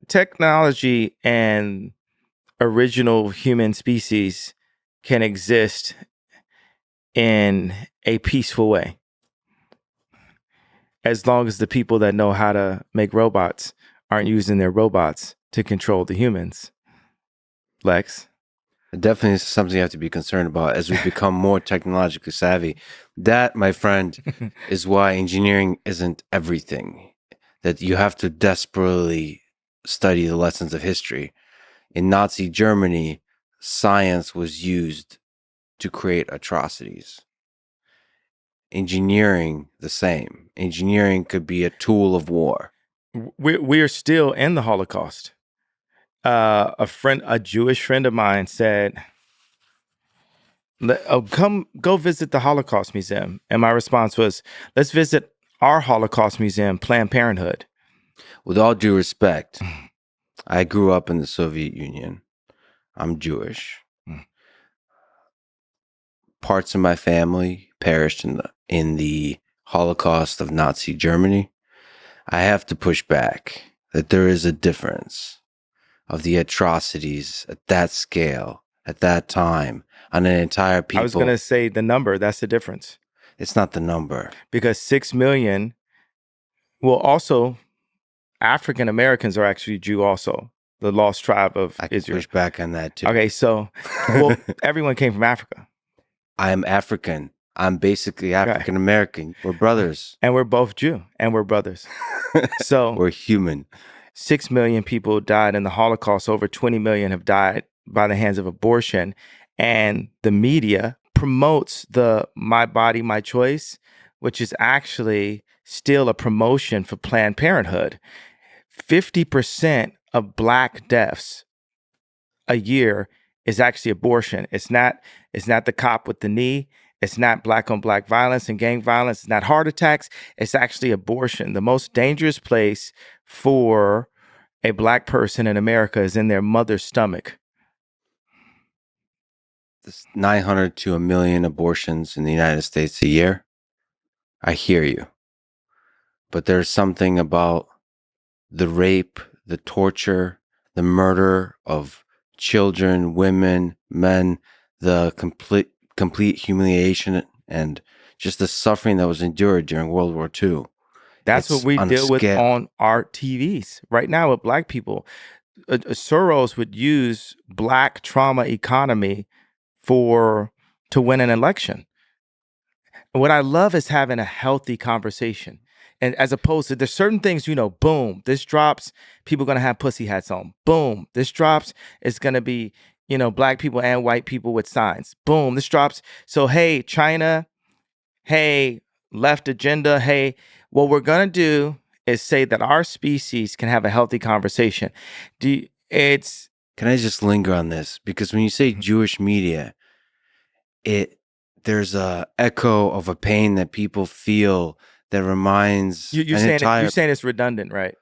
technology and original human species can exist in a peaceful way, as long as the people that know how to make robots aren't using their robots to control the humans. Lex? It definitely is something you have to be concerned about as we become more technologically savvy. That, my friend, is why engineering isn't everything. That you have to desperately study the lessons of history. In Nazi Germany, science was used to create atrocities. Engineering, the same. Engineering could be a tool of war. We're still in the Holocaust. A Jewish friend of mine said, come go visit the Holocaust Museum. And my response was, let's visit our Holocaust Museum, Planned Parenthood. With all due respect, I grew up in the Soviet Union. I'm Jewish. Parts of my family perished in the Holocaust of Nazi Germany. I have to push back that there is a difference of the atrocities at that scale, at that time, on an entire people. I was going to say the number, that's the difference. It's not the number. Because 6 million, well, also, African Americans are actually Jew also, the lost tribe of I can Israel. push back on that too. Okay, so, well, everyone came from Africa. I am African. I'm basically African American. We're brothers. And we're both Jew, and we're brothers. So we're human. 6 million people died in the Holocaust. Over 20 million have died by the hands of abortion. And the media promotes the My Body, My Choice, which is actually still a promotion for Planned Parenthood. 50% of Black deaths a year is actually abortion. It's not the cop with the knee. It's not Black on Black violence and gang violence. It's not heart attacks. It's actually abortion. The most dangerous place for a Black person in America is in their mother's stomach. There's 900 to 1 million abortions in the United States a year. I hear you. But there's something about the rape, the torture, the murder of children, women, men, the complete humiliation and just the suffering that was endured during World War II. That's what we deal with on our TVs right now with Black people. Soros would use Black trauma economy to win an election. What I love is having a healthy conversation. And as opposed to, there's certain things, boom, this drops, people are going to have pussy hats on. Boom, this drops, it's going to be, Black people and white people with signs. Boom, this drops. So, hey, China, hey, left agenda, hey, what we're going to do is say that our species can have a healthy conversation. Can I just linger on this? Because when you say Jewish media, there's a echo of a pain that people feel that reminds you're saying it's redundant, right?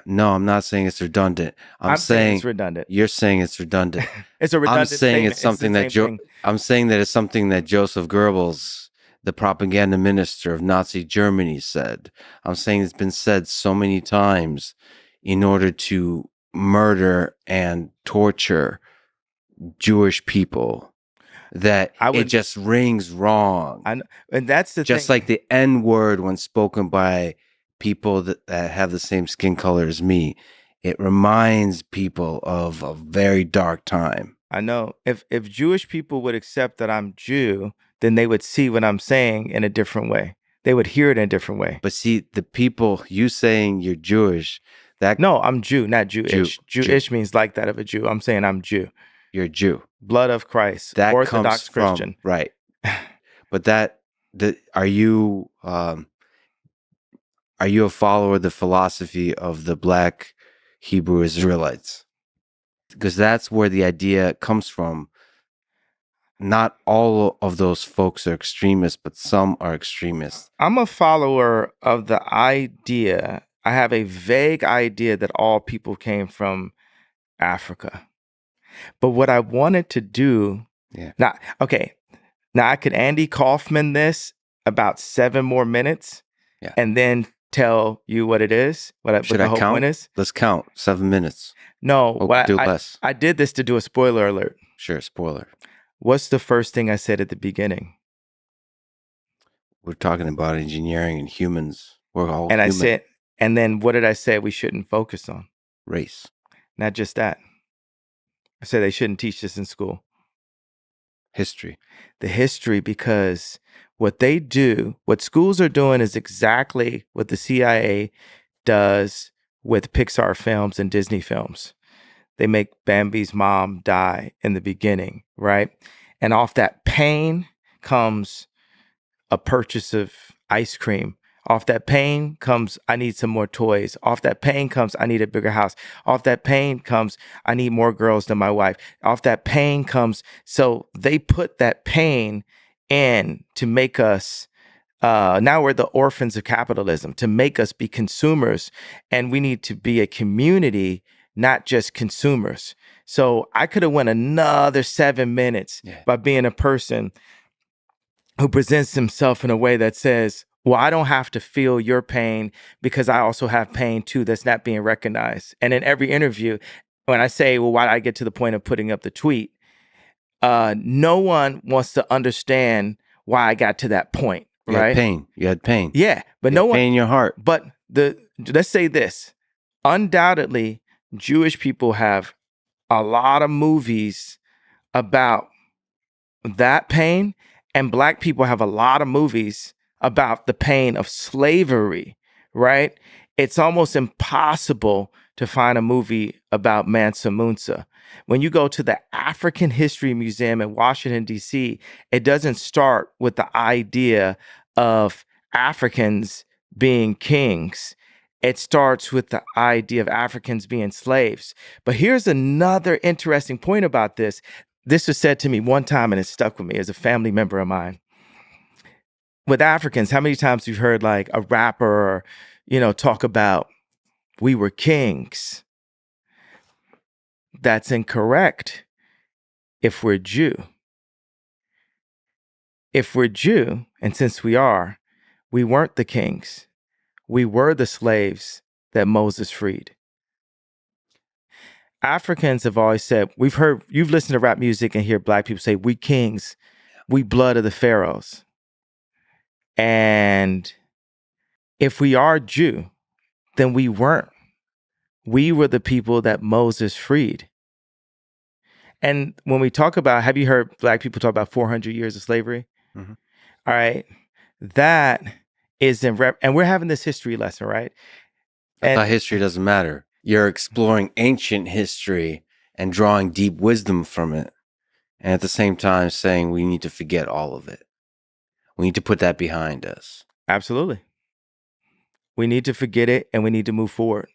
No, I'm not saying it's redundant. I'm saying it's redundant. You're saying it's redundant. It's a redundant I'm saying statement. It's something I'm saying that it's something that Joseph Goebbels, the propaganda minister of Nazi Germany, said. I'm saying it's been said so many times in order to murder and torture Jewish people that it just rings wrong. And that's the just thing. Like the N word when spoken by people that have the same skin color as me, it reminds people of a very dark time. I know. If Jewish people would accept that I'm Jew, then they would see what I'm saying in a different way. They would hear it in a different way. But see, the people, you saying you're Jewish, No, I'm Jew, not Jewish. Jewish means like that of a Jew. I'm saying I'm Jew. You're a Jew. Blood of Christ. That Orthodox comes from, Christian. Right. But are you a follower of the philosophy of the Black Hebrew Israelites? Because that's where the idea comes from. Not all of those folks are extremists, but some are extremists. I'm a follower of the idea. I have a vague idea that all people came from Africa. But what I wanted to do, now I could Andy Kaufman this about 7 more minutes and then tell you what it is? What Should the I whole point count? is? Let's count. 7 minutes. No, Oh, what do less. I did this to do a spoiler alert. Sure, spoiler. What's the first thing I said at the beginning? We're talking about engineering and humans. We're all And I human. said, and then what did I say we shouldn't focus on? Race. Not just that. I said they shouldn't teach this in school. History. The history, because what they do, what schools are doing is exactly what the CIA does with Pixar films and Disney films. They make Bambi's mom die in the beginning, right? And off that pain comes a purchase of ice cream. Off that pain comes, I need some more toys. Off that pain comes, I need a bigger house. Off that pain comes, I need more girls than my wife. Off that pain comes, so they put that pain in to make us, now we're the orphans of capitalism, to make us be consumers. And we need to be a community, not just consumers. So I could have went another 7 minutes by being a person who presents himself in a way that says, well, I don't have to feel your pain because I also have pain too that's not being recognized. And in every interview, when I say, well, why did I get to the point of putting up the tweet? No one wants to understand why I got to that point, You right? had pain. You had pain. Yeah, but You no had one. pain in your heart. But let's say this: undoubtedly, Jewish people have a lot of movies about that pain, and Black people have a lot of movies about the pain of slavery, right? It's almost impossible to find a movie about Mansa Musa. When you go to the African History Museum in Washington, D.C., it doesn't start with the idea of Africans being kings. It starts with the idea of Africans being slaves. But here's another interesting point about this. This was said to me one time and it stuck with me as a family member of mine. With Africans, how many times you've heard like a rapper, talk about we were kings? That's incorrect if we're Jew. If we're Jew, and since we are, we weren't the kings. We were the slaves that Moses freed. Africans have always said, you've listened to rap music and hear Black people say, we kings, we blood of the pharaohs. And if we are Jew, then we weren't. We were the people that Moses freed. And when we talk about, have you heard Black people talk about 400 years of slavery? Mm-hmm. All right. That is and we're having this history lesson, right? I thought history doesn't matter. You're exploring ancient history and drawing deep wisdom from it. And at the same time saying we need to forget all of it. We need to put that behind us. Absolutely. We need to forget it and we need to move forward.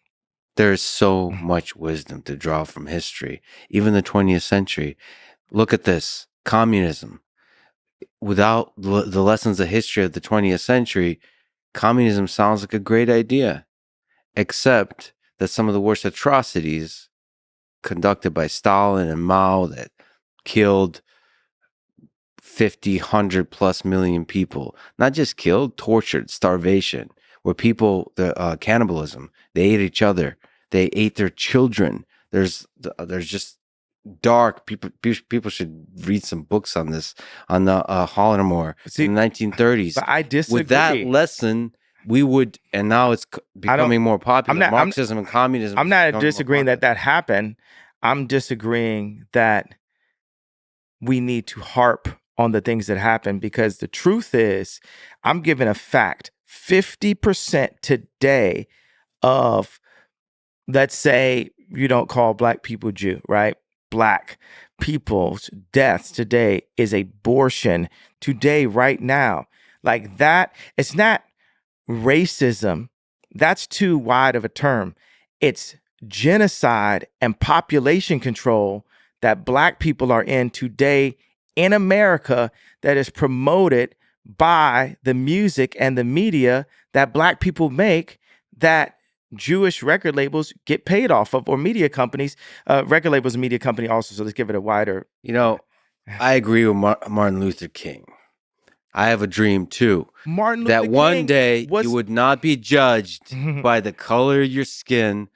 There's so much wisdom to draw from history, even the 20th century. Look at this, communism. Without the lessons of history of the 20th century, communism sounds like a great idea, except that some of the worst atrocities conducted by Stalin and Mao that killed 50, 100 plus million people, not just killed, tortured, starvation, where people, cannibalism, they ate each other. They ate their children. There's just dark people. People should read some books on this, on the Holocaust in the 1930s. But I disagree. With that lesson, we would, and now it's becoming more popular. Marxism and communism. I'm not disagreeing that happened. I'm disagreeing that we need to harp on the things that happen, because the truth is, I'm giving a fact. 50% today of, let's say you don't call Black people Jew, right? Black people's deaths today is abortion today, right now. Like that, it's not racism. That's too wide of a term. It's genocide and population control that Black people are in today in America, that is promoted by the music and the media that Black people make, that Jewish record labels get paid off of, or media companies. Record labels and media company also, so let's give it a wider. I agree with Martin Luther King. I have a dream too. Martin Luther That one King day was you would not be judged by the color of your skin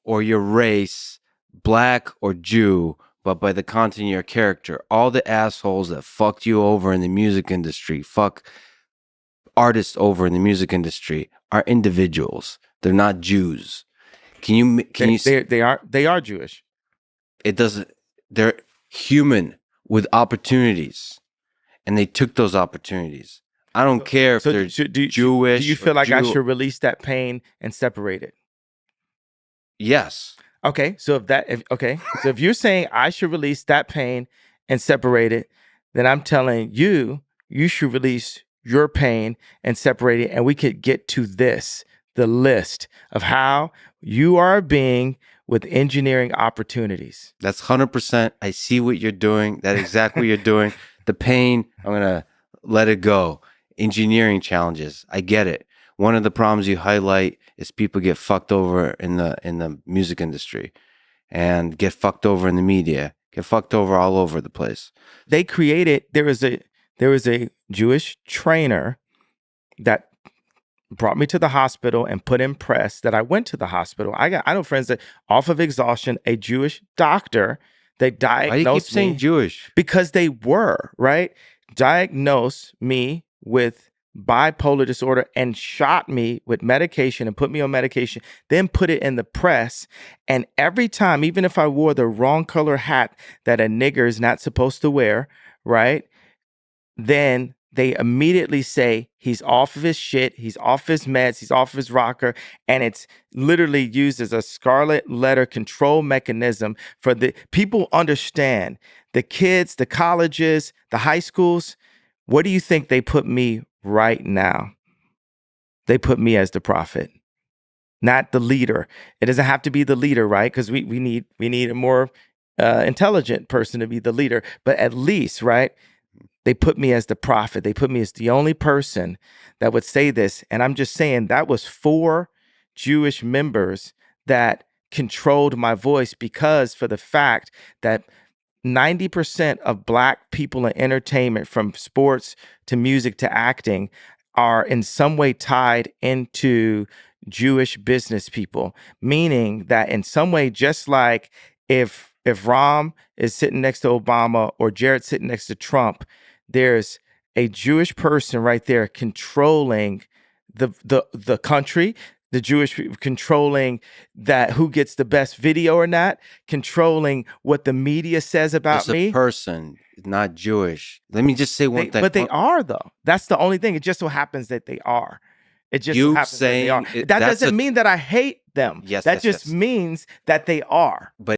or your race, black or Jew, but by the content of your character. All the assholes that fucked you over in the music industry, fuck artists over in the music industry, are individuals. They're not Jews. they are Jewish. It doesn't. They're human with opportunities, and they took those opportunities. I don't care if they're Jewish. Do you feel like I should release that pain and separate it? Yes. Okay, so if you're saying I should release that pain and separate it, then I'm telling you should release your pain and separate it, and we could get to the list of how you are a being with engineering opportunities. That's 100%. I see what you're doing. That's exactly what you're doing. The pain, I'm gonna let it go. Engineering challenges, I get it. One of the problems you highlight is people get fucked over in the music industry, and get fucked over in the media, get fucked over all over the place. There was a Jewish trainer that brought me to the hospital and put in press that I went to the hospital. I know friends that off of exhaustion, a Jewish doctor, they diagnosed Why do you keep saying Jewish? Because they were, right? Diagnosed me with bipolar disorder and shot me with medication and put me on medication, then put it in the press. And every time, even if I wore the wrong color hat that a nigger is not supposed to wear, right? Then they immediately say he's off of his shit, he's off his meds, he's off his rocker, and it's literally used as a scarlet letter control mechanism for the people. Understand, the kids, the colleges, the high schools, what do you think they put me right now? They put me as the prophet, not the leader. It doesn't have to be the leader, right? Because we need a more intelligent person to be the leader, but at least, right? They put me as the prophet. They put me as the only person that would say this. And I'm just saying that was 4 Jewish members that controlled my voice, because for the fact that 90% of Black people in entertainment, from sports to music to acting, are in some way tied into Jewish business people, meaning that in some way, just like if Ram is sitting next to Obama or Jared sitting next to Trump, there's a Jewish person right there controlling the country, the Jewish people controlling that who gets the best video or not, controlling what the media says about me. There's a person, not Jewish. Let me just say one thing. But they are, though. That's the only thing. It just so happens that they are. It just so happens that they are. That doesn't mean that I hate them. Yes, that just means that they are. But